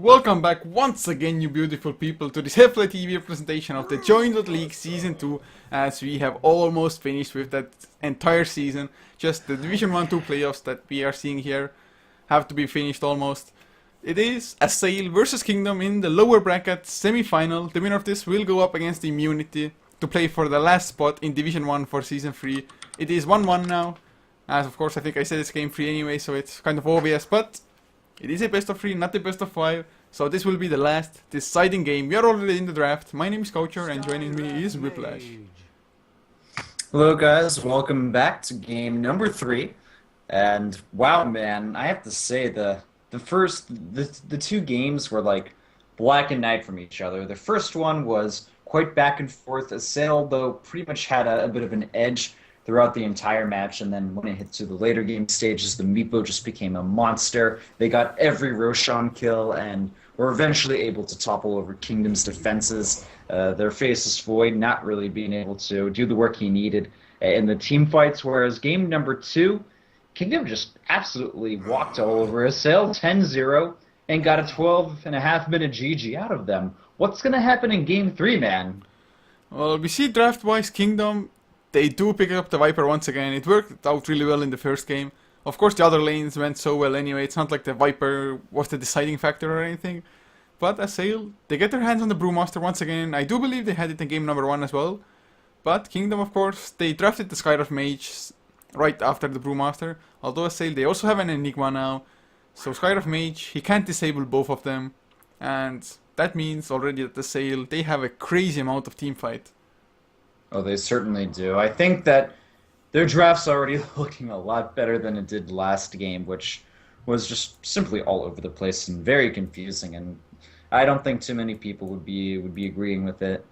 welcome back once again, you beautiful people, to this HeflaTV presentation of the JoinDOTA League Season 2, as we have almost finished with that entire season. Just the Division 1-2 playoffs that we are seeing here have to be finished almost. It is Assail versus Kingdom in the lower bracket semi-final. The winner of this will go up against the Immunity to play for the last spot in Division 1 for Season 3. It is 1-1 now, as of course I think I said it's game 3 anyway, so it's kind of obvious, but it is a best of 3, not a best of 5, so this will be the last deciding game. We are already in the draft. My name is Coacher, and joining me is Whiplash. Hello guys, welcome back to game number 3. And wow man, I have to say the two games were like black and night from each other. The first one was quite back and forth. Assail, though, pretty much had a bit of an edge throughout the entire match, and then when it hit to the later game stages, the Meepo just became a monster. They got every Roshan kill and were eventually able to topple over Kingdom's defenses. Their Faceless Void not really being able to do the work he needed in the team fights, whereas game number 2, Kingdom just absolutely walked all over Assail 10-0 and got a 12.5-minute GG out of them. What's going to happen in game 3, man? Well, we see draft-wise Kingdom, they do pick up the Viper once again. It worked out really well in the first game. Of course, the other lanes went so well anyway. It's not like the Viper was the deciding factor or anything. But Assail, they get their hands on the Brewmaster once again. I do believe they had it in game number 1 as well. But Kingdom, of course, they drafted the Skyraf Mage right after the Brewmaster. Although Assail, they also have an Enigma now. So Skyraf Mage, he can't disable both of them. And that means already that Assail, they have a crazy amount of team fight. Oh, they certainly do. I think that their draft's already looking a lot better than it did last game, which was just simply all over the place and very confusing. And I don't think too many people would be agreeing with it.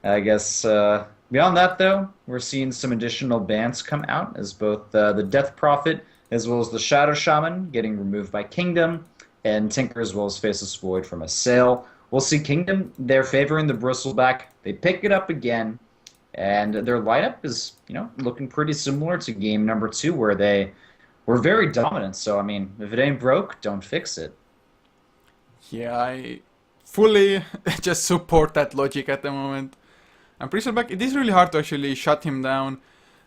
I guess beyond that, though, we're seeing some additional bans come out, as both the Death Prophet as well as the Shadow Shaman getting removed by Kingdom, and Tinker as well as Faceless Void from Assail. We'll see Kingdom, they're favoring the Bristleback. They pick it up again. And their lineup is, looking pretty similar to game number 2, where they were very dominant. So, I mean, if it ain't broke, don't fix it. Yeah, I fully just support that logic at the moment. And Bristleback, it is really hard to actually shut him down.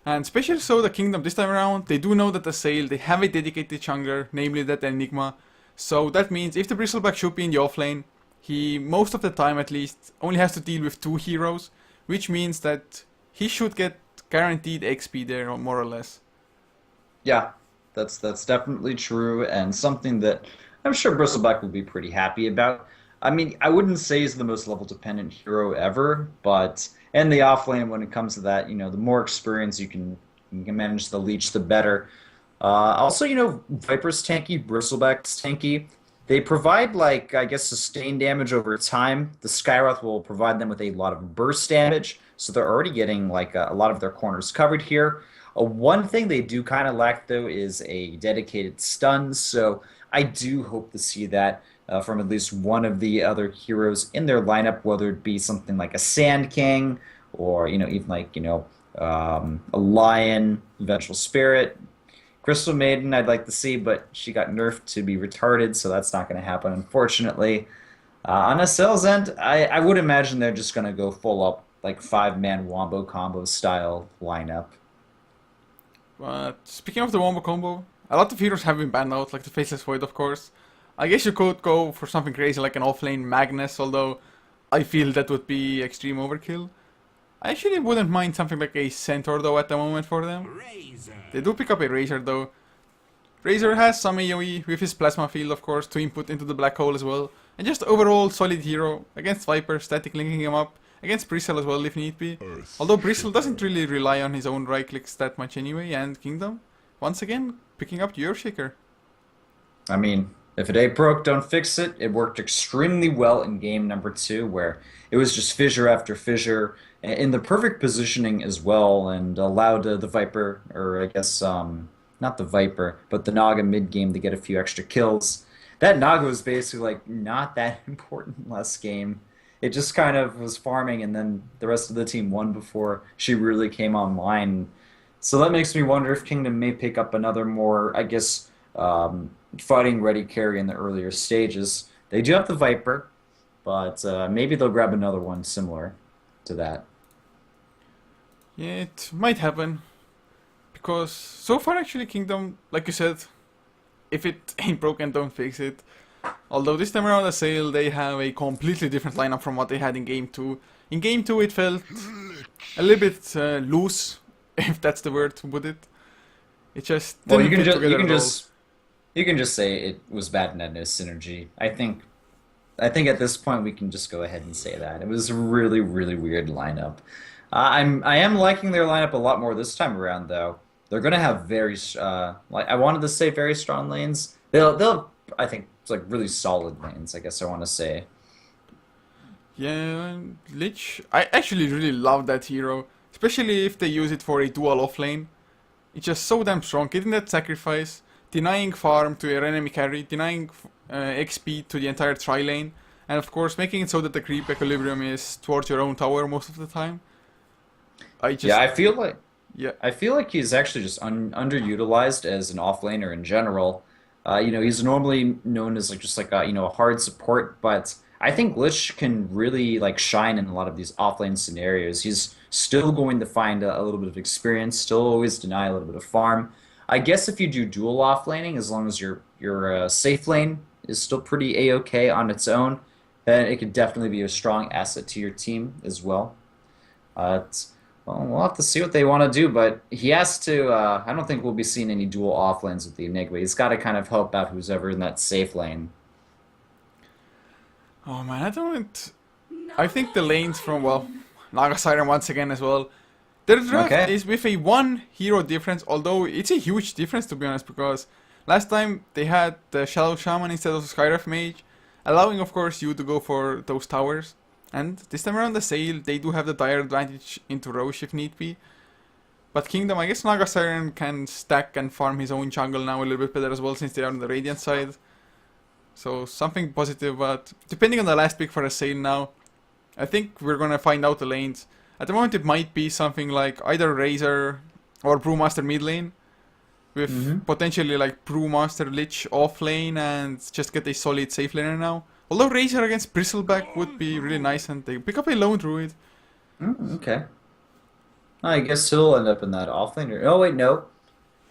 And especially so the Kingdom this time around, they do know that Assail, they have a dedicated jungler, namely that Enigma. So that means if the Bristleback should be in the offlane, he, most of the time at least, only has to deal with 2 heroes. Which means that he should get guaranteed XP there, more or less. Yeah, that's definitely true, and something that I'm sure Bristleback will be pretty happy about. I mean, I wouldn't say he's the most level-dependent hero ever, but in the offlane, when it comes to that, the more experience you can manage the leech, the better. Also, Viper's tanky, Bristleback's tanky. They provide, like, I guess, sustained damage over time. The Skywrath will provide them with a lot of burst damage, so they're already getting, like, a lot of their corners covered here. One thing they do kind of lack, though, is a dedicated stun, so I do hope to see that from at least one of the other heroes in their lineup, whether it be something like a Sand King, or, even like, a Lion, Vengeful Spirit. Crystal Maiden I'd like to see, but she got nerfed to be retarded, so that's not going to happen, unfortunately. On Assail's end, I would imagine they're just going to go full up, like 5-man wombo combo style lineup. Speaking of the wombo combo, a lot of heroes have been banned out, like the Faceless Void, of course. I guess you could go for something crazy like an offlane Magnus, although I feel that would be extreme overkill. I actually wouldn't mind something like a Centaur, though, at the moment for them. They do pick up a Razor, though. Razor has some AoE with his Plasma Field, of course, to input into the Black Hole as well. And just overall solid hero against Viper, static linking him up. Against Bristle as well, if need be. Although Bristle doesn't really rely on his own right clicks that much anyway. And Kingdom, once again, picking up the Earthshaker. I mean, if it ain't broke, don't fix it. It worked extremely well in game number 2, where it was just fissure after fissure, in the perfect positioning as well, and allowed the Viper, or I guess, not the Viper, but the Naga mid-game to get a few extra kills. That Naga was basically, like, not that important last game. It just kind of was farming, and then the rest of the team won before she really came online. So that makes me wonder if Kingdom may pick up another more, I guess, fighting ready carry in the earlier stages. They do have the Viper, but maybe they'll grab another one similar to that. Yeah, it might happen. Because so far actually Kingdom, like you said, if it ain't broken, don't fix it. Although this time around Assail, they have a completely different lineup from what they had in Game 2. In Game 2 it felt a little bit loose, if that's the word to put it. It just Well, didn't fit together at all. you can just say it was bad net synergy. I think at this point we can just go ahead and say that it was a really really weird lineup. I am liking their lineup a lot more this time around though. They're gonna have like I wanted to say very strong lanes. They'll I think it's like really solid lanes. I guess I want to say. Yeah, Lich, I actually really love that hero. Especially if they use it for a dual offlane. It's just so damn strong. Getting that sacrifice, denying farm to your enemy carry, denying XP to the entire tri lane, and of course making it so that the creep equilibrium is towards your own tower most of the time. I just Yeah, yeah. I feel like he's actually just underutilized as an offlaner in general. You know, he's normally known as like just like a, you know, a hard support, but I think Lich can really like shine in a lot of these offlane scenarios. He's still going to find a little bit of experience, still always deny a little bit of farm. I guess if you do dual offlaning, as long as your safe lane is still pretty a-okay on its own, then it could definitely be a strong asset to your team as well. Well, we'll have to see what they want to do, but he has to. I don't think we'll be seeing any dual off lanes with the Enigma. He's got to kind of help out who's ever in that safe lane. Oh man, I don't. I think the lanes from, well, Naga Siren once again as well. Their draft Okay. is with a one hero difference, although it's a huge difference to be honest, because last time they had the Shadow Shaman instead of Skyref Mage, allowing of course you to go for those towers. And this time around the Assail, they do have the dire advantage into Roche if need be. But Kingdom, I guess Naga Siren can stack and farm his own jungle now a little bit better as well since they are on the Radiant side. So something positive, but depending on the last pick for Assail now, I think we're gonna find out the lanes. At the moment it might be something like either Razor or Brewmaster mid lane, with potentially like Brewmaster Lich off lane and just get a solid safe laner now. Although Razor against Bristleback would be really nice and they pick up a lone druid. Okay. I guess he'll end up in that offlaner. Oh wait, no.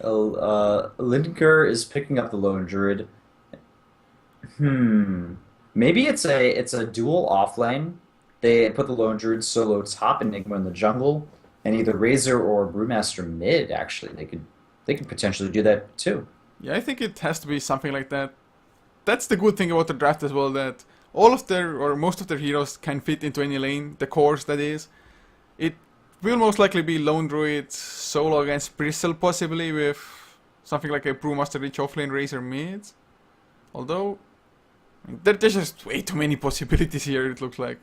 Linker is picking up the lone druid. Maybe it's a dual offlane. They put the lone druid solo top Enigma in the jungle, and either Razor or Brewmaster mid. Actually, they could potentially do that too. Yeah, I think it has to be something like that. That's the good thing about the draft as well, that all of their, or most of their heroes can fit into any lane, the cores that is. It will most likely be Lone Druid solo against Bristle possibly with something like a Brewmaster Lich offlane Razor mid. Although, there's just way too many possibilities here it looks like.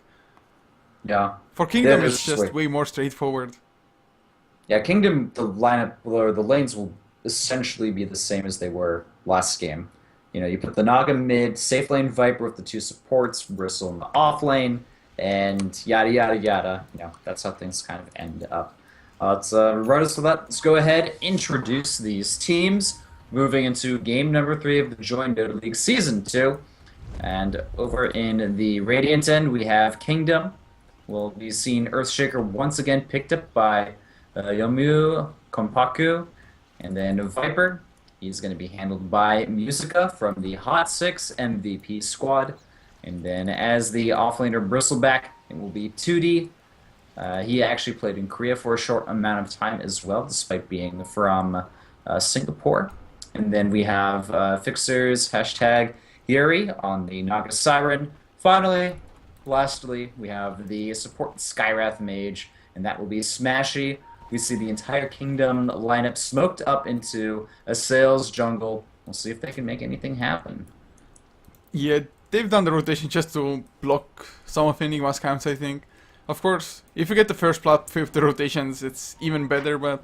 Yeah. For Kingdom There it's is just way- way more straightforward. Yeah, Kingdom, the lineup or the lanes will essentially be the same as they were last game. You know, you put the Naga mid, safe lane Viper with the two supports, Bristle in the off lane, and yada yada yada. You know, that's how things kind of end up. Regardless of that, let's go ahead introduce these teams. Moving into game number 3 of the JoinDOTA League Season 2. And over in the Radiant end, we have Kingdom. We'll be seeing Earthshaker once again picked up by Yomu Kompaku. And then Viper, he's going to be handled by Musica from the Hot 6 MVP squad. And then as the offlaner Bristleback, it will be 2D. He actually played in Korea for a short amount of time as well, despite being from Singapore. And then we have Fixers, hashtag Yuri on the Naga Siren. Finally, lastly, we have the support Skywrath Mage, and that will be Smashy. We see the entire Kingdom lineup smoked up into Assail's jungle. We'll see if they can make anything happen. Yeah, they've done the rotation just to block some of Enigma's camps, I think. Of course, if you get the first plot with the rotations, it's even better, but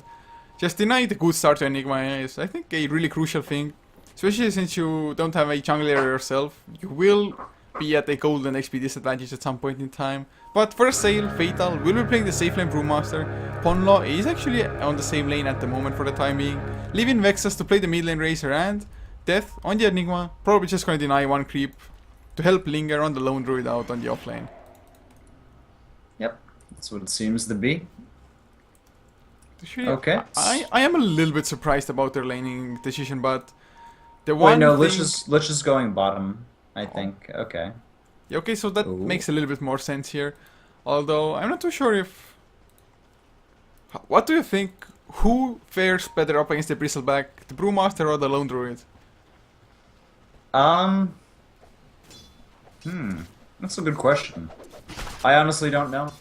just deny the good start to Enigma is, I think, a really crucial thing. Especially since you don't have a jungler yourself, you will be at a golden XP disadvantage at some point in time. But for Assail, Fatal will be playing the safe lane Brewmaster. Ponlaw is actually on the same lane at the moment for the time being, leaving Vexus to play the mid lane Razor, and Death on the Enigma, probably just going to deny one creep to help linger on the lone druid out on the offlane. Yep, that's what it seems to be. Actually, Okay. I am a little bit surprised about their laning decision, but the Wait, one no, thing... let's just going bottom, I think. Okay. Yeah, okay, so that Ooh. makes a little bit more sense here. Although, I'm not too sure if... What do you think? Who fares better up against the Bristleback? The Brewmaster or the Lone Druid? That's a good question. I honestly don't know.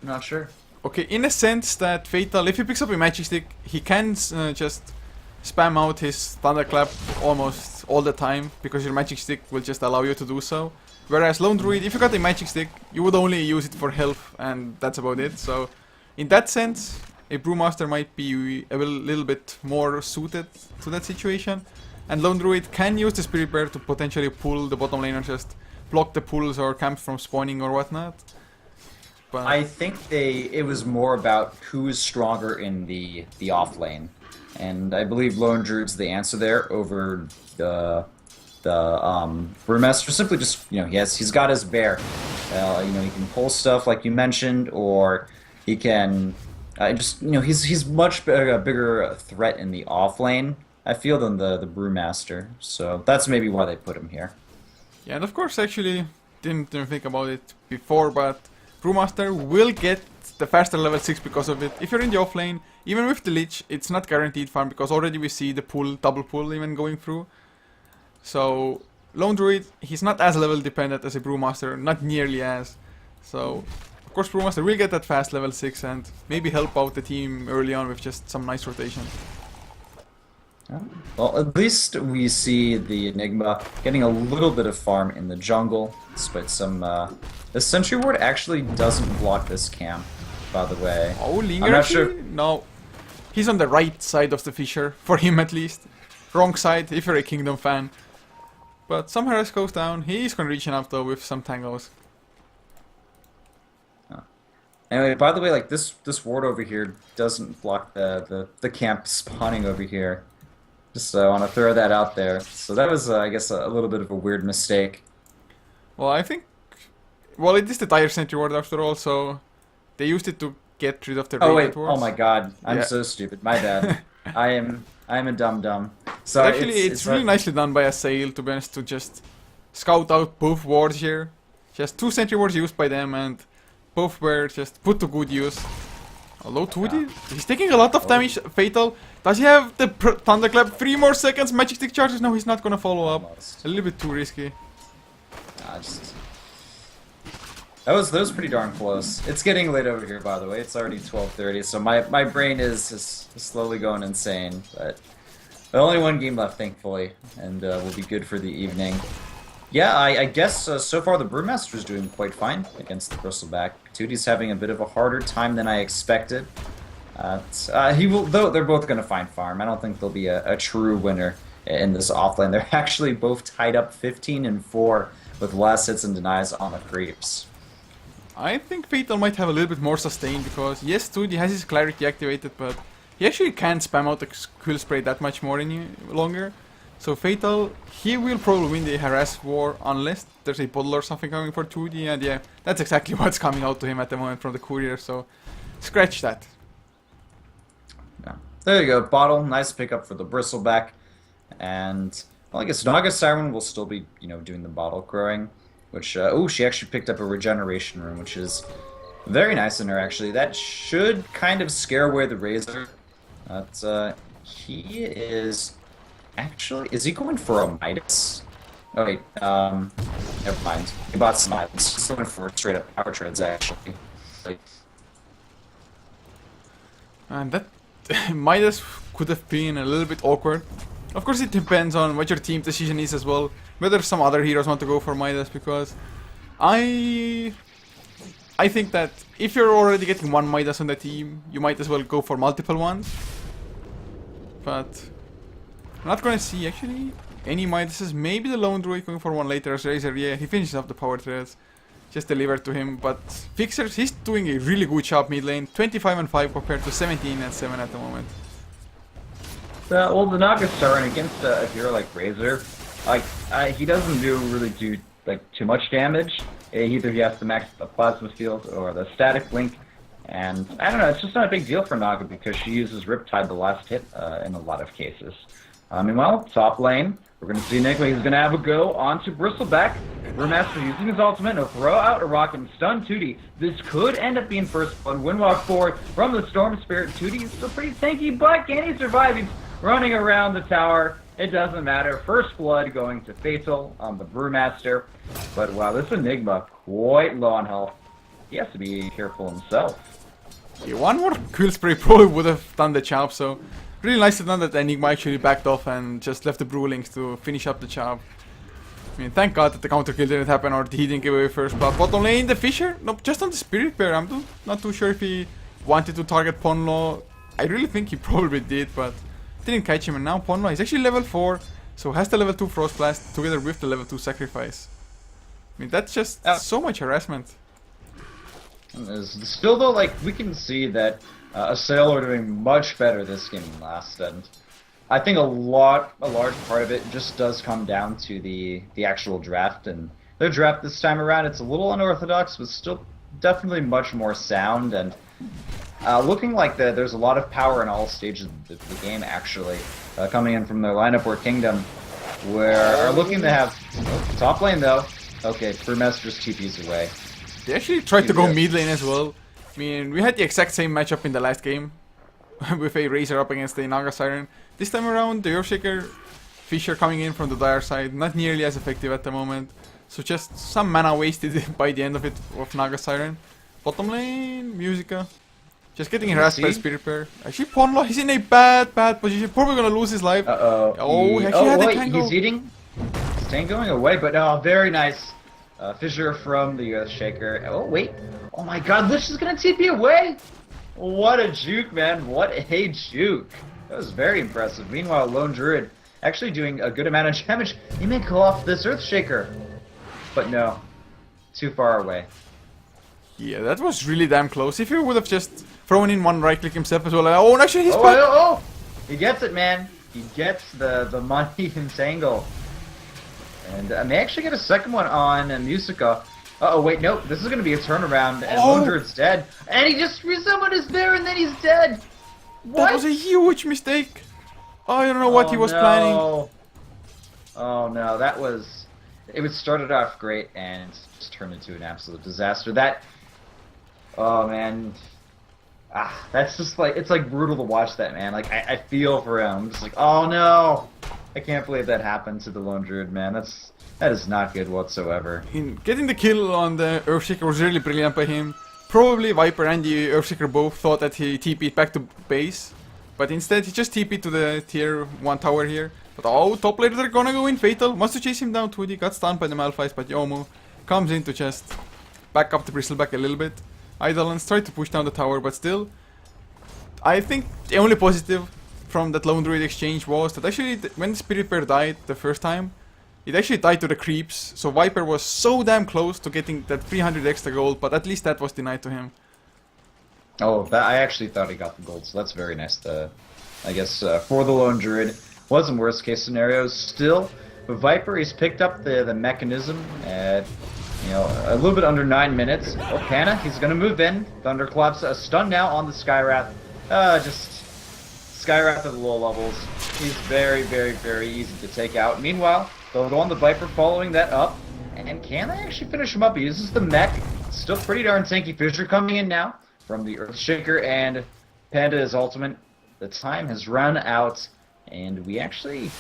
I'm not sure. Okay, in a sense that Fatal, if he picks up a Magic Stick, he can just spam out his Thunderclap almost all the time, because your Magic Stick will just allow you to do so. Whereas Lone Druid, if you got a Magic Stick, you would only use it for health, and that's about it. So, in that sense, a Brewmaster might be a little bit more suited to that situation. And Lone Druid can use the Spirit Bear to potentially pull the bottom lane or just block the pulls or camps from spawning or whatnot. But I think it was more about who is stronger in the off lane, and I believe Lone Druid's the answer there over the Brewmaster. Simply just, you know, he's got his bear. You know, he can pull stuff like you mentioned, or he can just, you know, he's much bigger threat in the off lane, I feel, than the Brewmaster. So that's maybe why they put him here. yeah, and of course, actually didn't think about it before, but Brewmaster will get the faster level 6 because of it. If you're in the offlane, even with the Lich, it's not guaranteed farm, because already we see the pull, double pull even going through. So, Lone Druid, he's not as level dependent as a Brewmaster, not nearly as. So, of course Brewmaster will get that fast level 6 and maybe help out the team early on with just some nice rotation. Well, at least we see the Enigma getting a little bit of farm in the jungle, despite some... The Sentry Ward actually doesn't block this camp, by the way. Oh, Linger I'm not actually? sure. No. He's on the right side of the fissure, for him at least. Wrong side, if you're a Kingdom fan. But some harass goes down. He is gonna reach enough though with some tangos. Anyway, by the way, like this ward over here doesn't block the camp spawning over here. Just want to throw that out there. So that was, I guess, a little bit of a weird mistake. Well, I think... Well, it is the Dire Sentry Ward after all, so... They used it to get rid of the Radiant Wards. Oh my god, I'm so stupid. My bad. I am a dum-dum. So actually, it's really nicely done by Assail, to be honest, to just scout out both wards here. Just 2 Sentry Wards used by them, and both were just put to good use. Although 2D, he's taking a lot of damage. Fatal. Does he have the Thunderclap? 3 more seconds, Magic Stick charges? No, he's not gonna follow up. Almost. A little bit too risky. That was pretty darn close. It's getting late over here, by the way. It's already 12:30, so my brain is slowly going insane. But only one game left, thankfully, and we'll be good for the evening. Yeah, I guess so far the Brewmaster's doing quite fine against the Bristleback. Tootie's having a bit of a harder time than I expected. He will, though. They're both going to find farm. I don't think there'll be a true winner in this offlane. They're actually both tied up 15-4 with last hits and denies on the creeps. I think Fatal might have a little bit more sustain, because yes, Tootie has his clarity activated, but he actually can't spam out the quill spray that much more any longer. So Fatal, he will probably win the harass war unless there's a puddle or something coming for 2D, and yeah, that's exactly what's coming out to him at the moment from the courier, so scratch that. Yeah. There you go, bottle, nice pickup for the Bristleback, and well, I guess Naga Siren will still be, you know, doing the bottle growing, which, oh, she actually picked up a regeneration room, which is very nice in her, actually. That should kind of scare away the Razor. But, he is... Actually, is he going for a Midas? Oh wait, never mind. He bought some Midas. He's going for straight up power treads, actually. And that Midas could have been a little bit awkward. Of course, it depends on what your team decision is as well. Whether some other heroes want to go for Midas, because I think that if you're already getting one Midas on the team, you might as well go for multiple ones. But I'm not gonna see actually any Midases. Maybe the Lone Druid going for one later as Razor. Yeah, he finishes up the power threads. Just delivered to him. But Fixers, he's doing a really good job mid lane. 25-5 compared to 17-7 at the moment. Well, the Naga Siren against a hero like Razor, like he doesn't really do like too much damage. Either he has to max the plasma field or the static blink, and I don't know. It's just not a big deal for Naga because she uses Riptide the last hit in a lot of cases. Meanwhile, top lane, we're going to see Enigma. He's going to have a go onto Bristleback. Brewmaster using his ultimate to throw out a rock and stun 2D. This could end up being first blood. Windwalk forward from the Storm Spirit. 2D is still pretty tanky, but can he survive? He's running around the tower. It doesn't matter. First blood going to Fatal on the Brewmaster. But wow, this Enigma quite low on health. He has to be careful himself. Yeah, one more Quill Spray probably would have done the job, so really nice to know that Enigma actually backed off and just left the Brewlings to finish up the job. I mean, thank God that the counter kill didn't happen or he didn't give away first blood. Bottom lane, the Fisher? Nope, just on the Spirit Bear. I'm not too sure if he wanted to target Ponlo. I really think he probably did, but didn't catch him. And now Ponlo is actually level 4, so has the level 2 Frost Blast together with the level 2 Sacrifice. I mean, that's just so much harassment. Still though, like, we can see that Assail are doing much better this game than last, and I think a large part of it just does come down to the actual draft, and their draft this time around, it's a little unorthodox, but still definitely much more sound, and looking like there's a lot of power in all stages of the game, actually, coming in from their lineup or Kingdom, where are looking to have top lane though. Okay, Brewmaster's TP's away. They actually tried to go mid lane as well. I mean, we had the exact same matchup in the last game with a Razor up against a Naga Siren. This time around, the Earthshaker Fisher coming in from the Dire side, not nearly as effective at the moment. So just some mana wasted by the end of it of Naga Siren. Bottom lane, Musica. Just getting harassed by Spirit Bear. Actually, Ponlo, he's in a bad position. Probably gonna lose his life. Oh, he actually had the tango. He's eating. His tank going away, but very nice. Fissure from the Earthshaker. Oh, wait. Oh my god, Lich is gonna TP away! What a juke, man. What a juke. That was very impressive. Meanwhile, Lone Druid actually doing a good amount of damage. He may call off this Earthshaker. But no. Too far away. Yeah, that was really damn close. If he would have just thrown in one right click himself as well. Oh, actually he's back. Oh! He gets it, man. He gets the money entangle. And may actually get a second one on Musica. Uh-oh, wait, nope. This is going to be a turnaround, and Lone Druid's dead. And he just resummoned his bear, and then he's dead. What? That was a huge mistake. Oh, I don't know what he was planning. Oh no, that was... It was started off great, and it's just turned into an absolute disaster. That... Oh, man. That's just like... It's like brutal to watch that, man. Like, I feel for him. I'm just like, oh no! I can't believe that happened to the Lone Druid, man. That is not good whatsoever. Getting the kill on the Earthshaker was really brilliant by him. Probably Viper and the Earthshaker both thought that he TP'd back to base. But instead he just TP'd to the tier 1 tower here. But top laner they're gonna go in. Fatal wants to chase him down. 2D got stunned by the Malphite, but Yomu comes in to just back up the Bristleback a little bit. Idolans tried to push down the tower, but still, I think the only positive from that Lone Druid exchange was that actually when the Spirit Bear died the first time, it actually died to the creeps, so Viper was so damn close to getting that 300 extra gold, but at least that was denied to him. Oh, I actually thought he got the gold, so that's very nice. I guess for the Lone Druid, wasn't worst case scenario. Still, but Viper, he's picked up the mechanism at, you know, a little bit under 9 minutes. Oh, Panna, he's gonna move in. Thunderclaps, a stun now on the Skywrath. Just Skywrath at the low levels. He's very, very, very easy to take out. Meanwhile, they'll go on the Viper following that up. And can they actually finish him up? He uses the mech. Still pretty darn tanky. Fisher coming in now from the Earthshaker, and Panda is ultimate. The time has run out, and we actually...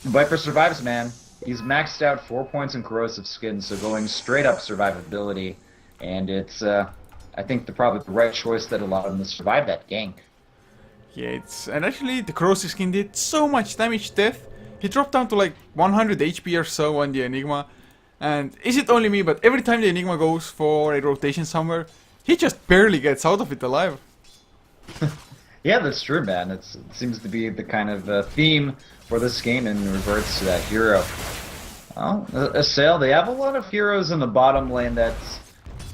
Viper survives, man. He's maxed out 4 points in corrosive skin, so going straight up survivability. And it's, I think, probably the right choice that allowed him to survive that gank. Yeah, and actually the corrosive skin did so much damage death. He dropped down to like 100 HP or so on the Enigma. And is it only me, but every time the Enigma goes for a rotation somewhere, he just barely gets out of it alive. Yeah, that's true, man. It seems to be the kind of theme for this game in regards to that hero. Well, Assail, they have a lot of heroes in the bottom lane that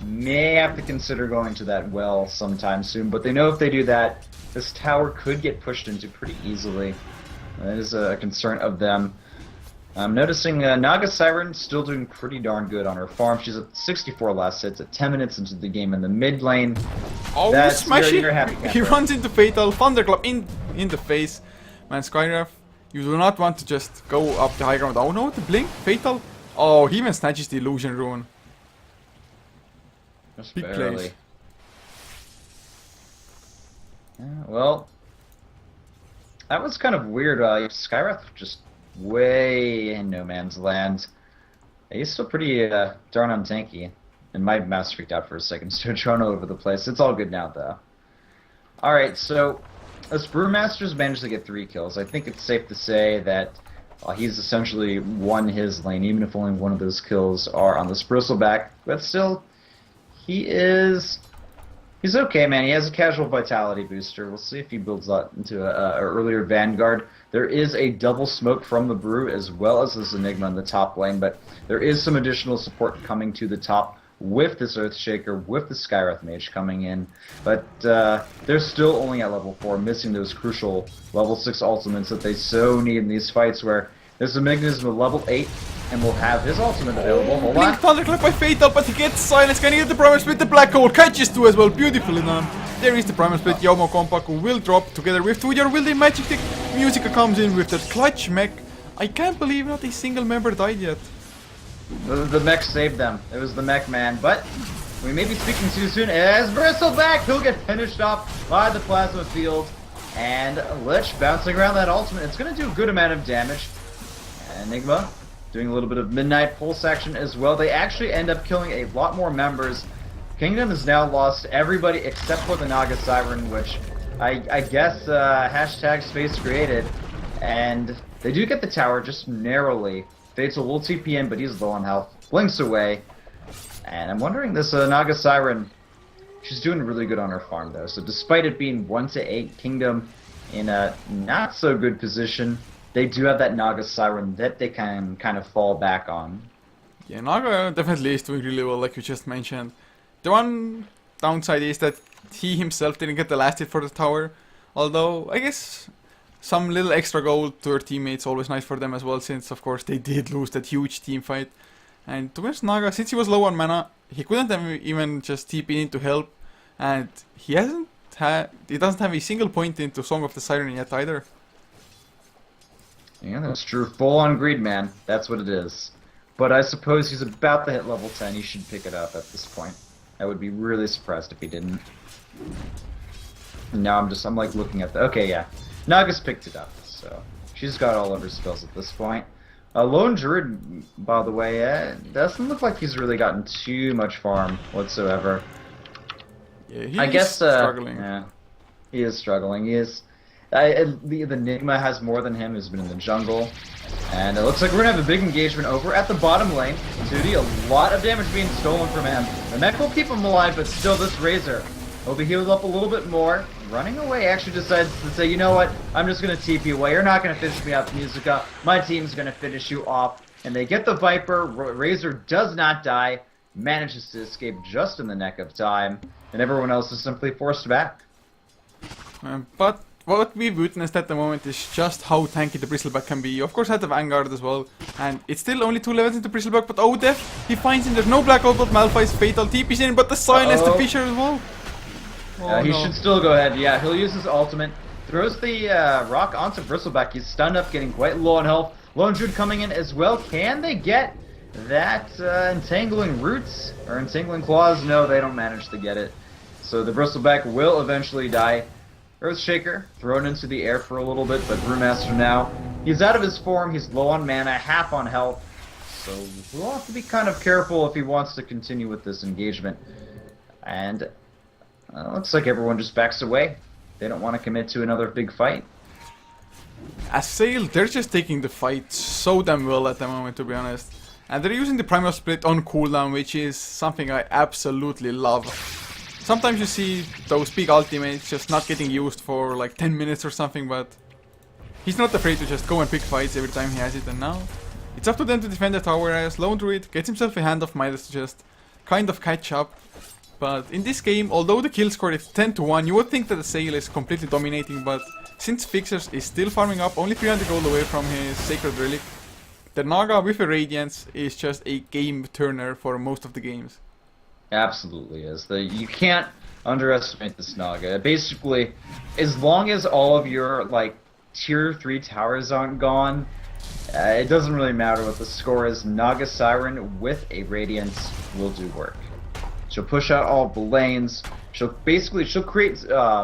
may have to consider going to that well sometime soon, but they know if they do that, this tower could get pushed into pretty easily. That is a concern of them. I'm noticing Naga Siren still doing pretty darn good on her farm. She's at 64 last hits at 10 minutes into the game in the mid lane. Oh, That's smash your it! happy He camper. runs into Fatal, Thunderclap in the face. Man, Skyraf, you do not want to just go up the high ground. Oh no, the blink, Fatal. Oh, he even snatches the illusion rune. Just Big barely. plays. Yeah, well, that was kind of weird. Skywrath just way in no man's land. He's still pretty darn untanky. And my mouse freaked out for a second, so thrown all over the place. It's all good now, though. Alright, so as Brewmaster's managed to get 3 kills, I think it's safe to say that he's essentially won his lane, even if only one of those kills are on this Bristleback. But still, he's okay, man. He has a casual vitality booster. We'll see if he builds that into a earlier Vanguard. There is a double smoke from the Brew as well as this Enigma in the top lane, but there is some additional support coming to the top with this Earthshaker, with the Skywrath Mage coming in. But they're still only at level 4, missing those crucial level 6 ultimates that they so need in these fights, where there's a Mechanism of level 8, and we'll have his ultimate available. Hold on. Blink Thunderclap by Fatal, but he gets silence. Can he get the Primal Split? The Black Hole catches 2 as well. Beautifully done. There is the Primal Split. Yomo Kompaku will drop together with Tujar. Will the Magic Stick? Musica comes in with the clutch mech. I can't believe not a single member died yet. The mech saved them. It was the mech man, but we may be speaking too soon. As Bristleback, he'll get finished off by the Plasma Field. And Lich bouncing around that ultimate. It's going to do a good amount of damage. Enigma doing a little bit of Midnight Pulse action as well. They actually end up killing a lot more members. Kingdom has now lost everybody except for the Naga Siren, which I guess hashtag space created. And they do get the tower just narrowly. Fatal will TP in, but he's low on health. Blinks away. And I'm wondering, this Naga Siren, she's doing really good on her farm though. So despite it being 1-8, Kingdom in a not so good position, they do have that Naga Siren that they can kind of fall back on. Yeah, Naga definitely is doing really well, like you just mentioned. The one downside is that he himself didn't get the last hit for the tower. Although, I guess some little extra gold to her teammates always nice for them as well, since of course they did lose that huge team fight. And to be honest, Naga, since he was low on mana, he couldn't even just TP in to help, and he doesn't have a single point into Song of the Siren yet either. Yeah, that's true. Full on greed, man. That's what it is. But I suppose he's about to hit level 10. He should pick it up at this point. I would be really surprised if he didn't. And now I'm like looking at the... Okay, yeah. Naga's picked it up, so she's got all of her spells at this point. Lone Druid, by the way, doesn't look like he's really gotten too much farm whatsoever. Yeah, I guess struggling. Yeah, he is struggling. He is. The Enigma has more than him. Who's been in the jungle, and it looks like we're gonna have a big engagement over at the bottom lane. Duty, a lot of damage being stolen from him. The mech will keep him alive, but still, this Razor will be healed up a little bit more. Running away, actually decides to say, you know what? I'm just gonna TP away. You're not gonna finish me off, Musica. My team's gonna finish you off. And they get the Viper. Razor does not die. Manages to escape just in the nick of time, and everyone else is simply forced back. But what we've witnessed at the moment is just how tanky the Bristleback can be. You of course had the Vanguard as well, and it's still only 2 levels into Bristleback, but Odef, he finds him, there's no Black Hole, but Malphite's Fatal TP's in, but the Silence, the Fisher as well. He should still go ahead. Yeah, he'll use his ultimate. Throws the rock onto Bristleback. He's stunned up, getting quite low on health. Lone Druid coming in as well. Can they get that Entangling Roots? Or Entangling Claws? No, they don't manage to get it. So the Bristleback will eventually die. Earthshaker thrown into the air for a little bit, but Brewmaster now, he's out of his form. He's low on mana, half on health. So we'll have to be kind of careful if he wants to continue with this engagement. And looks like everyone just backs away. They don't want to commit to another big fight. Assail, they're just taking the fight so damn well at the moment, to be honest. And they're using the Primal Split on cooldown, which is something I absolutely love. Sometimes you see those big ultimates just not getting used for like 10 minutes or something, but he's not afraid to just go and pick fights every time he has it. And now it's up to them to defend the tower as Lone Druid gets himself a hand of Midas to just kind of catch up. But in this game, although the kill score is 10-1, you would think that Assail is completely dominating, but since Fixers is still farming up, only 300 gold away from his Sacred Relic, the Naga with a Radiance is just a game turner for most of the games. Absolutely is. You can't underestimate this Naga. Basically, as long as all of your like tier 3 towers aren't gone, it doesn't really matter what the score is. Naga Siren with a Radiance will do work. She'll push out all of the lanes. She'll create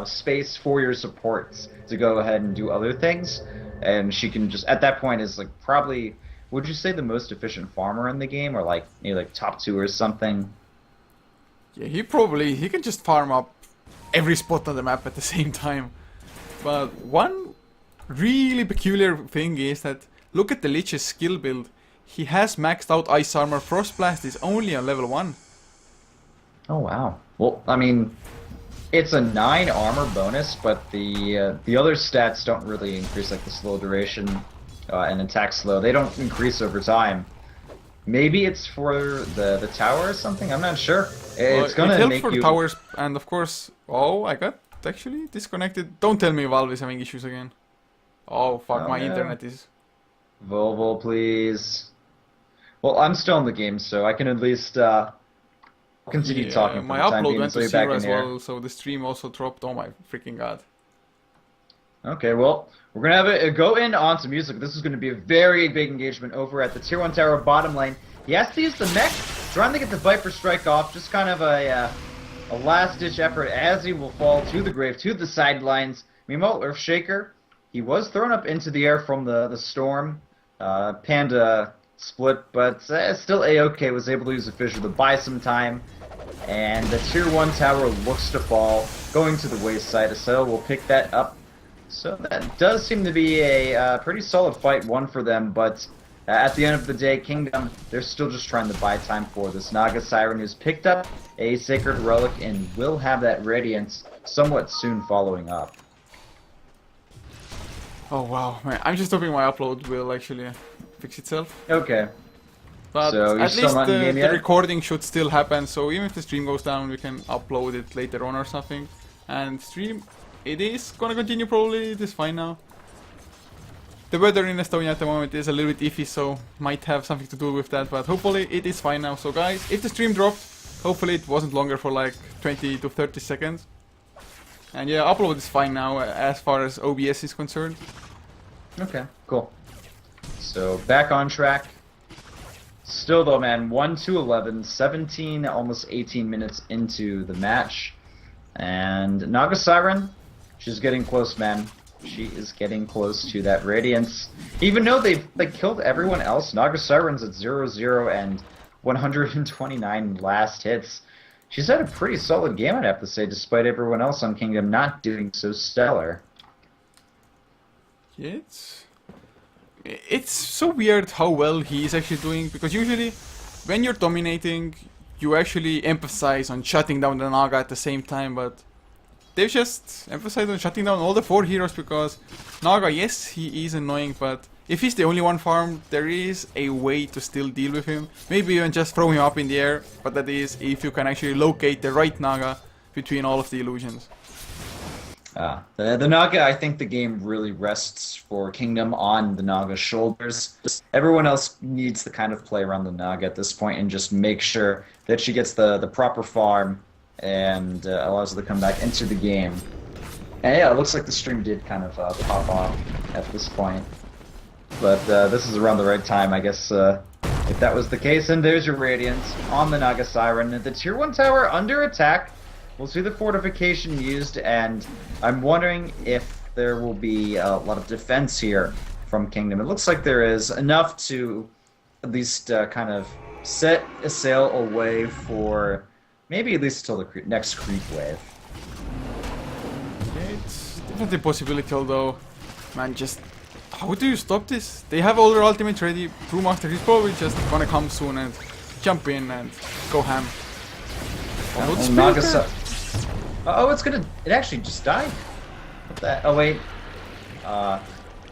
space for your supports to go ahead and do other things, and she can just at that point is like probably, would you say, the most efficient farmer in the game, or like maybe like top 2 or something? Yeah, he can just farm up every spot on the map at the same time. But one really peculiar thing is that look at the Lich's skill build. He has maxed out Ice Armor. Frost Blast is only on level 1. Oh wow. Well, I mean, it's a 9 armor bonus, but the other stats don't really increase, like the slow duration and attack slow. They don't increase over time. Maybe it's for the tower or something. I'm not sure. It's gonna make for you. Towers, and of course. Oh, I got actually disconnected. Don't tell me Valve is having issues again. Oh fuck, Oh, my no. internet is. Volvo, please. Well, I'm still in the game, so I can at least continue talking. For My the time upload being went until to you're back zero in as the air. well, so the stream also dropped. Oh my freaking god. Okay, well, we're gonna have it go in onto music. This is gonna be a very big engagement over at the tier 1 tower bottom lane. He has to use the mech, trying to get the Viper strike off. Just kind of a last-ditch effort as he will fall to the grave, to the sidelines. Meanwhile, Earthshaker, he was thrown up into the air from the storm. Panda split, but still A-OK, was able to use a fissure to buy some time. And the tier 1 tower looks to fall, going to the wayside. Assail will pick that up. So that does seem to be a pretty solid fight, one for them, but at the end of the day, Kingdom, they're still just trying to buy time for this. Naga Siren, who's picked up a Sacred Relic and will have that Radiance somewhat soon following up. Oh wow, man. I'm just hoping my upload will actually fix itself. Okay. But So you're at still least not in game the yet? recording should still happen, so even if the stream goes down, we can upload it later on or something. And stream, it is gonna continue probably, it is fine now. The weather in Estonia at the moment is a little bit iffy, so might have something to do with that, but hopefully it is fine now. So guys, if the stream dropped, hopefully it wasn't longer for like 20 to 30 seconds. And yeah, upload is fine now as far as OBS is concerned. Okay, cool. So back on track. Still though, man, 1-11, 17, almost 18 minutes into the match. And Naga Siren, she's getting close, man. She is getting close to that Radiance. Even though they killed everyone else, Naga Siren's at 0-0 and 129 last hits. She's had a pretty solid game, I'd have to say, despite everyone else on Kingdom not doing so stellar. Yeah, it's so weird how well he is actually doing, because usually when you're dominating, you actually emphasize on shutting down the Naga at the same time, but they've just emphasized on shutting down all the 4 heroes, because Naga, yes, he is annoying, but if he's the only one farmed, there is a way to still deal with him. Maybe even just throw him up in the air, but that is if you can actually locate the right Naga between all of the illusions. The Naga, I think the game really rests for Kingdom on the Naga's shoulders. Everyone else needs to kind of play around the Naga at this point and just make sure that she gets the proper farm and allows her to come back into the game. And yeah, it looks like the stream did kind of pop off at this point. But this is around the right time, I guess, if that was the case. And there's your Radiance on the Naga Siren. The tier 1 tower under attack. We'll see the fortification used, and I'm wondering if there will be a lot of defense here from Kingdom. It looks like there is enough to at least kind of set Assail away for maybe at least until the next creep wave. Yeah, it's definitely a possibility, although, man, just how do you stop this? They have all their ultimates ready. Brewmaster is probably just gonna come soon and jump in and go ham. Oh, it actually just died. What the? Oh wait.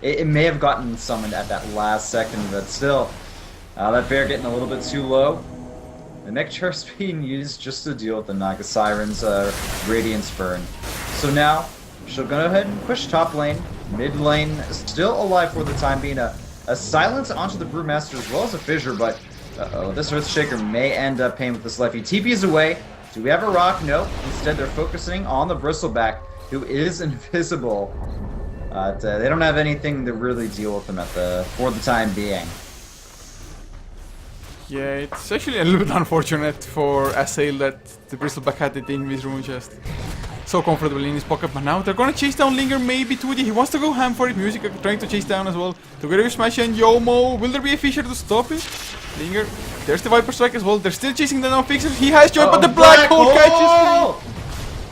It may have gotten summoned at that last second, but still, that bear getting a little bit too low. The Nectar is being used just to deal with the Naga Siren's Radiance burn. So now she'll go ahead and push top lane. Mid lane still alive for the time being. A a silence onto the Brewmaster as well as a fissure, but uh-oh, this Earthshaker may end up paying with this life. He TP's away. Do we have a rock? No. Instead, they're focusing on the Bristleback, who is invisible. They don't have anything to really deal with him for the time being. Yeah, it's actually a little bit unfortunate for Assail that the Bristleback had it in his rune chest. So comfortable in his pocket, but now they're gonna chase down Linger, maybe 2D. He wants to go ham for it. Music trying to chase down as well. Together with Smash and Yomo. Will there be a Fisher to stop it? Linger. There's the Viper Strike as well. They're still chasing the now fixers. He has joined, but the Black Hole catches him.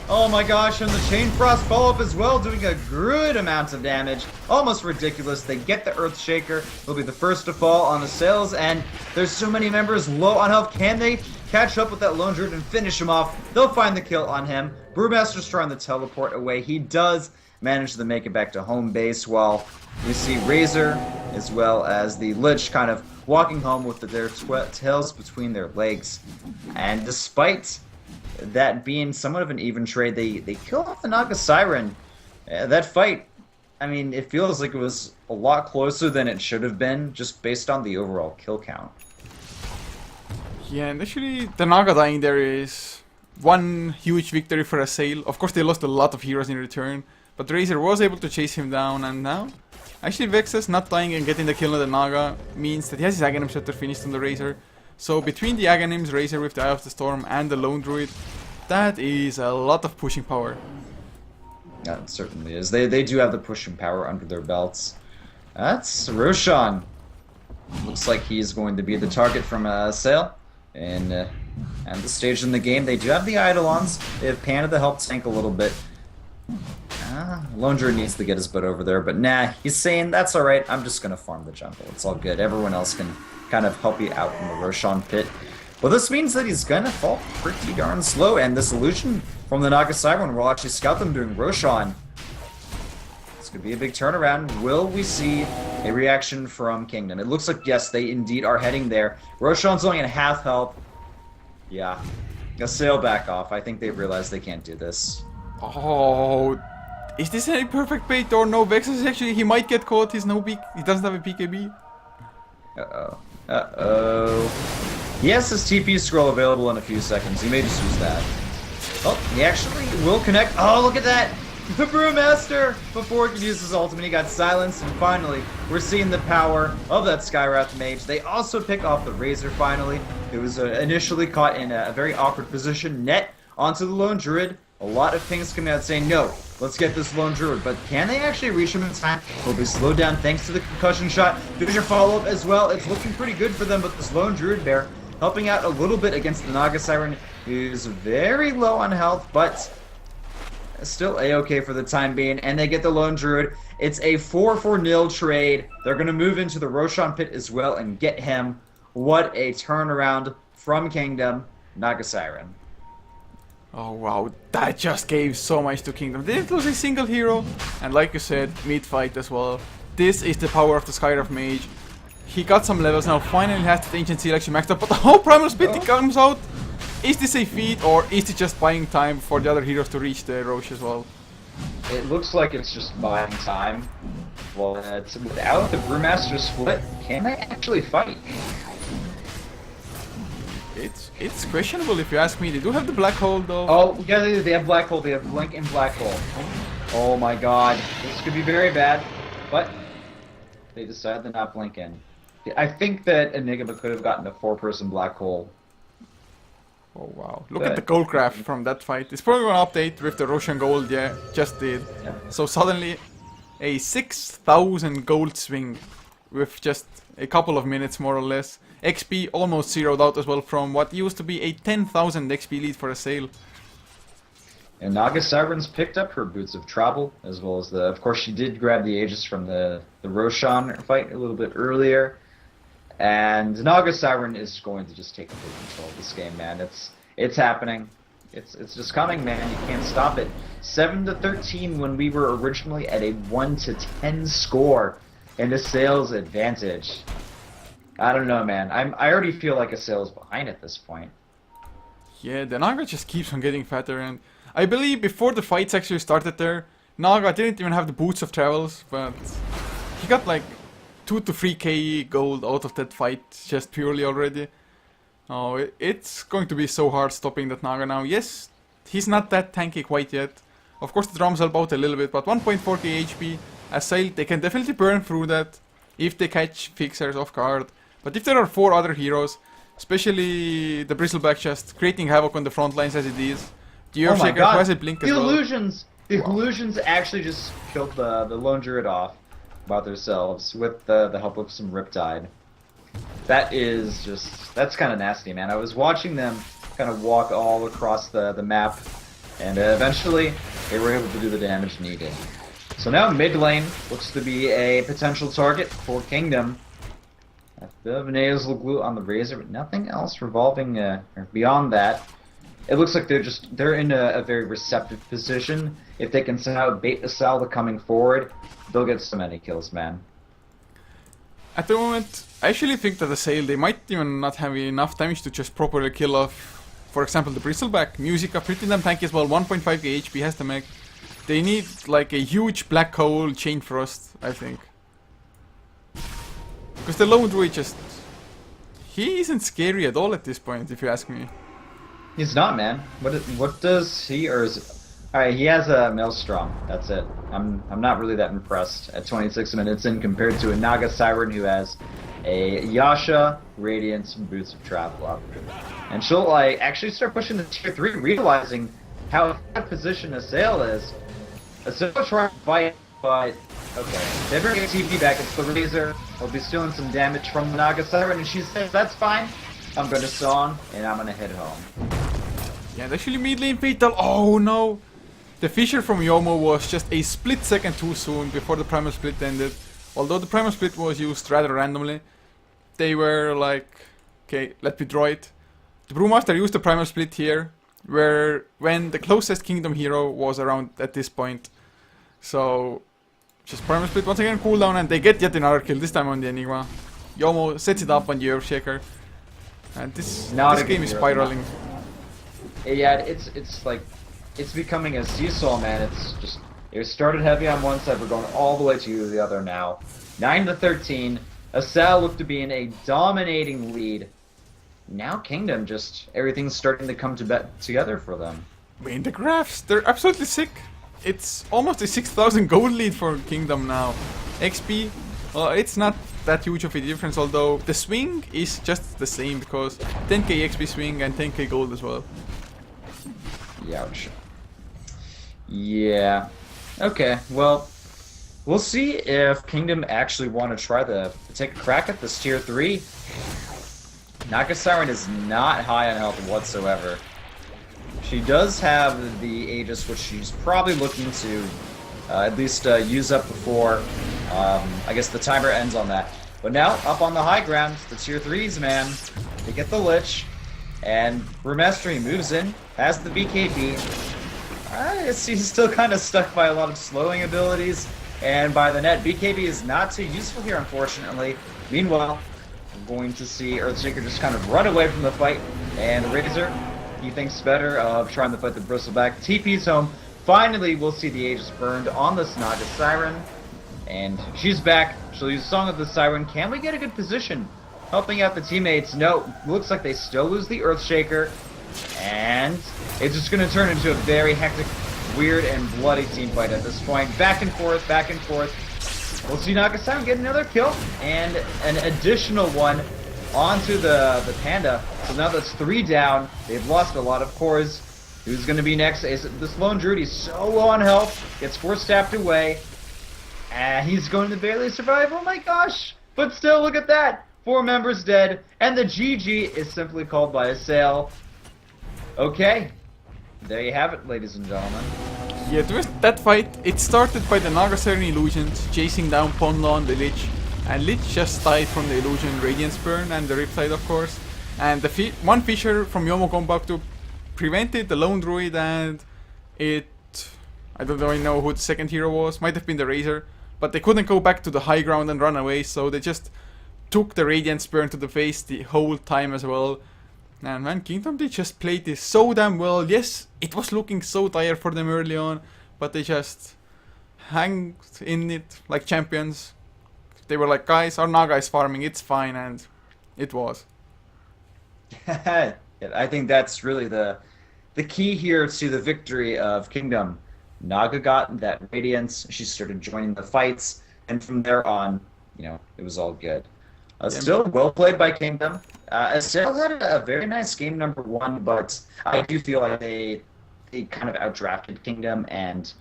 Oh my gosh, and the Chain Frost follow-up as well, doing a good amount of damage. Almost ridiculous. They get the Earthshaker. They'll be the first to fall on the Assails, and there's so many members low on health. Can they catch up with that Lone Druid and finish him off? They'll find the kill on him. Brewmaster's trying to teleport away. He does manage to make it back to home base, while we see Razor as well as the Lich kind of walking home with their tails between their legs. And despite that being somewhat of an even trade, they kill off the Naga Siren. That fight, I mean, it feels like it was a lot closer than it should have been, just based on the overall kill count. Yeah, and actually, the Naga dying there is one huge victory for Assail. Of course, they lost a lot of heroes in return, but Razor was able to chase him down, and now, actually, Vexus not dying and getting the kill on the Naga means that he has his Aghanim Scepter finished on the Razor. So between the Aghanims, Razor with the Eye of the Storm, and the Lone Druid, that is a lot of pushing power. Yeah, it certainly is. They do have the pushing power under their belts. That's Roshan. Looks like he's going to be the target from Assail. And the stage in the game, they do have the Eidolons. They have Panda to help tank a little bit. Lone Druid needs to get his butt over there, but nah, he's saying, that's alright, I'm just gonna farm the jungle. It's all good. Everyone else can kind of help you out in the Roshan pit. Well, this means that he's gonna fall pretty darn slow, and this illusion from the Naga Siren will actually scout them doing Roshan. This could be a big turnaround. Will we see a reaction from Kingdom? It looks like, yes, they indeed are heading there. Roshan's only at half health. Yeah. Assail back off. I think they realize they can't do this. Oh, is this a perfect bait or no? Vexus actually, he might get caught. He's no peak. He doesn't have a PKB. Uh-oh. Uh-oh. He has his TP scroll available in a few seconds. He may just use that. Oh, he actually will connect. Oh, look at that! The Brewmaster! Before he could use his ultimate, he got silenced, and finally, we're seeing the power of that Skywrath Mage. They also pick off the Razor finally. It was initially caught in a very awkward position. Net onto the Lone Druid. A lot of pings coming out saying, no, let's get this Lone Druid. But can they actually reach him in time? Will be slowed down thanks to the concussion shot. There's your follow-up as well. It's looking pretty good for them, but this Lone Druid bear helping out a little bit against the Naga Siren, who's very low on health, but still a-okay for the time being. And they get the Lone Druid. It's a 4-4-0 trade. They're going to move into the Roshan pit as well and get him. What a turnaround from Kingdom. Naga Siren. Oh wow, that just gave so much to Kingdom. They didn't lose a single hero, and like you said, mid-fight as well. This is the power of the Skywrath Mage. He got some levels now, finally has the Ancient Seal actually maxed up, but the whole Primal Spit comes out. Is this a feat, or is it just buying time for the other heroes to reach the Roche as well? It looks like it's just buying time. Well, without the Brewmaster split, can they actually fight? It's questionable if you ask me. They do have the Black Hole though. Oh, yeah, they have Black Hole. They have Blink and Black Hole. Oh my god. This could be very bad. But they decided to not blink in. I think that Enigma could have gotten a 4-person Black Hole. Oh wow. Look at the gold craft from that fight. It's probably going to update with the Roshan gold. Yeah, just did. Yeah. So suddenly a 6,000 gold swing with just a couple of minutes more or less. XP almost zeroed out as well from what used to be a 10,000 XP lead for Assail. And Naga Siren's picked up her Boots of Travel, as well as of course she did grab the Aegis from the Roshan fight a little bit earlier. And Naga Siren is going to just take complete control of this game, man. It's happening. It's just coming, man. You can't stop it. 7-13 when we were originally at a 1-10 score and Assail's advantage. I don't know, man. I already feel like Assail's behind at this point. Yeah, the Naga just keeps on getting fatter, and I believe before the fights actually started there, Naga didn't even have the Boots of Travels, but he got like 2 to 3k gold out of that fight just purely already. Oh, it's going to be so hard stopping that Naga now. Yes, he's not that tanky quite yet. Of course the drums help out a little bit, but 1.4k HP, Assail, they can definitely burn through that if they catch Fixers off guard. But if there are 4 other heroes, especially the Bristleback just creating havoc on the front lines as it is, the Earthshaker has a blink as well. The illusions actually just killed the Lone Druid off by themselves with the help of some Riptide. That's kind of nasty, man. I was watching them kind of walk all across the map, and eventually they were able to do the damage needed. So now mid lane looks to be a potential target for Kingdom. A bit of nasal glue on the Razor, but nothing else revolving or beyond that. It looks like they're in a very receptive position. If they can somehow bait Assail coming forward, they'll get so many kills, man. At the moment, I actually think that Assail, they might even not have enough damage to just properly kill off, for example, the Bristleback. Musica, pretty damn tanky as well, 1.5k HP has the mech. They need like a huge black hole chain frost, I think. Because the Lone Druid he isn't scary at all at this point, if you ask me. He's not, man. What does he or is? Alright, he has a Maelstrom. That's it. I'm not really that impressed at 26 minutes in compared to a Naga Siren who has a Yasha, Radiance, and Boots of Travel. And she'll like actually start pushing the tier 3, realizing how bad position Assail is. Assail trying to fight, but okay. They bring a TP back, it's the Razor. I'll be stealing some damage from the Naga Siren, and she says, that's fine. I'm gonna Song, and I'm gonna head home. Yeah, and actually mid lane fatal. Oh no! The Fissure from Yomo was just a split second too soon before the Primal Split ended. Although the Primal Split was used rather randomly, they were like, okay, let me draw it. The Brewmaster used the Primal Split here, when the closest Kingdom hero was around at this point. So, just Primal Split once again, cooldown, and they get yet another kill, this time on the Enigma. Yomo sets it up on the Earthshaker. And this game is spiraling. Yeah, it's like, it's becoming a seesaw, man. It started heavy on one side, we're going all the way to the other now. 9 to 13. Assail looked to be in a dominating lead. Now Kingdom, everything's starting to come together for them. I mean, the graphs, they're absolutely sick. It's almost a 6,000 gold lead for Kingdom now. XP, it's not that huge of a difference, although the swing is just the same because 10k XP swing and 10k gold as well. Ouch. Yeah. Okay, well, we'll see if Kingdom actually want to try to take a crack at this tier 3. Naga Siren is not high on health whatsoever. She does have the Aegis, which she's probably looking to at least use up before, I guess the timer ends on that. But now, up on the high ground, the tier 3s, man, they get the Lich, and Brewmaster moves in, has the BKB. He's still kind of stuck by a lot of slowing abilities, and by the net. BKB is not too useful here, unfortunately. Meanwhile, we're going to see Earthshaker just kind of run away from the fight, and Razor, he thinks better of trying to fight the Bristleback. TP's home. Finally, we'll see the Aegis burned on the Naga Siren, and she's back. She'll use Song of the Siren. Can we get a good position? Helping out the teammates. No, looks like they still lose the Earthshaker, and it's just going to turn into a very hectic, weird, and bloody team fight at this point. Back and forth, back and forth. We'll see Naga Siren get another kill, and an additional one onto the Panda. So now that's 3 down. They've lost a lot of cores. Who's going to be next? This Lone Druid, he's so low on health. Gets 4-stabbed away. And he's going to barely survive. Oh my gosh. But still, look at that. 4 members dead. And the GG is simply called by Assail. Okay. There you have it, ladies and gentlemen. Yeah, that fight, it started by the Naga Siren illusions, chasing down Ponlon, the Lich. And Lich just died from the illusion Radiance Burn and the Riptide, of course. And the one Fissure from Yomo Compacto prevented the Lone Druid, and I don't really know who the second hero was, might have been the Razor, but they couldn't go back to the high ground and run away, so they just took the Radiant Burn to the face the whole time as well. And man, Kingdom, they just played this so damn well. Yes, it was looking so tired for them early on, but they just hanged in it like champions. they were like, guys, our Naga is farming, it's fine, and it was. Yeah, I think that's really the key here to the victory of Kingdom. Naga got that radiance. She started joining the fights, and from there on, it was all good. Still well played by Kingdom. Assail had a very nice game number 1, but I do feel like they kind of outdrafted Kingdom, and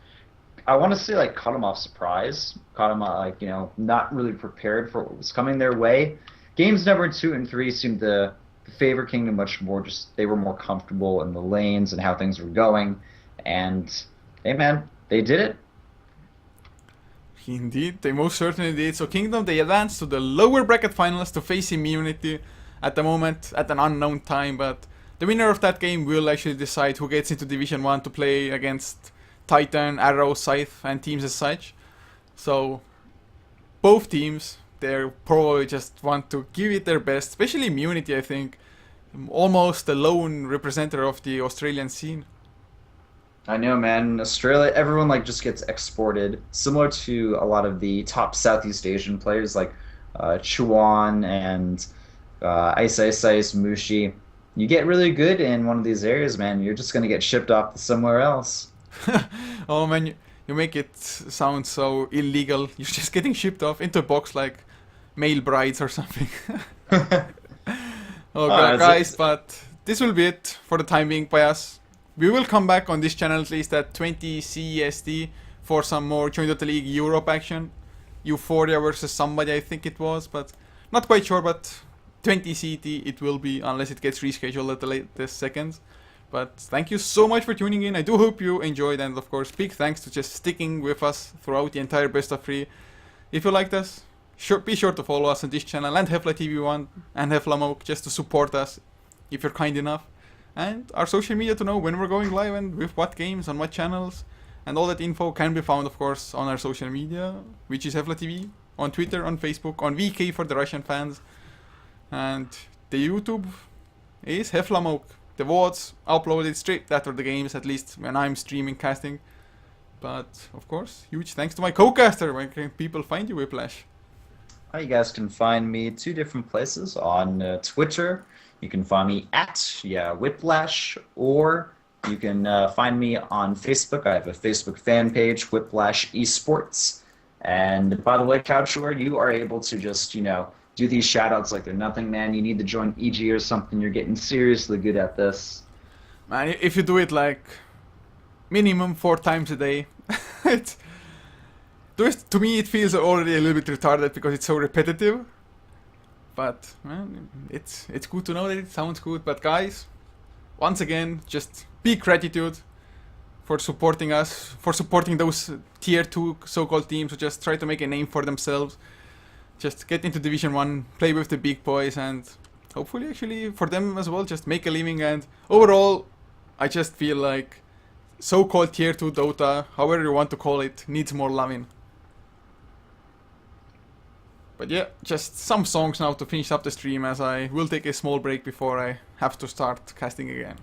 I want to say like caught them off surprise, caught them not really prepared for what was coming their way. Games number 2 and 3 seemed to favor Kingdom much more. Just they were more comfortable in the lanes and how things were going, and hey man, they did it. Indeed, they most certainly did. So Kingdom, they advanced to the lower bracket finals to face Immunity at the moment, at an unknown time, but the winner of that game will actually decide who gets into Division 1 to play against Titan, Arrow, Scythe, and teams as such. So both teams, they probably just want to give it their best, especially Immunity, I think. Almost the lone representative of the Australian scene. I know, man. In Australia, everyone just gets exported, similar to a lot of the top Southeast Asian players like Chuan and Ice Ice Ice, Mushi. You get really good in one of these areas, man. You're just gonna get shipped off to somewhere else. Oh man, you make it sound so illegal. You're just getting shipped off into a box like male brides or something. Oh god, guys, but this will be it for the time being by us. We will come back on this channel at least at 20 CEST for some more JoinDOTA League Europe action. Euphoria versus somebody, I think it was, but not quite sure, but 20 CET it will be, unless it gets rescheduled at the latest seconds. But thank you so much for tuning in. I do hope you enjoyed, and of course big thanks to just sticking with us throughout the entire best of 3. If you liked us, be sure to follow us on this channel and HeflaTV1 and HeflaMoke just to support us if you're kind enough. And our social media to know when we're going live and with what games, on what channels. And all that info can be found, of course, on our social media, which is HeflaTV, on Twitter, on Facebook, on VK for the Russian fans. And the YouTube is HeflaMoke. The VODs uploaded straight after the games, at least when I'm streaming casting. But, of course, huge thanks to my co-caster. Where can people find you, Whiplash? You guys can find me 2 different places. On Twitter, you can find me at Whiplash, or you can find me on Facebook. I have a Facebook fan page, Whiplash Esports. And by the way, Couchor, you are able to just, do these shoutouts like they're nothing, man. You need to join EG or something. You're getting seriously good at this. Man, if you do it like minimum 4 times a day, to me it feels already a little bit retarded because it's so repetitive. But man, it's good to know that it sounds good. But guys, once again, just big gratitude for supporting us, for supporting those tier 2 so-called teams who just try to make a name for themselves. Just get into Division 1, play with the big boys, and hopefully actually for them as well, just make a living. And overall, I just feel like so-called tier 2 Dota, however you want to call it, needs more loving. But yeah, just some songs now to finish up the stream, as I will take a small break before I have to start casting again.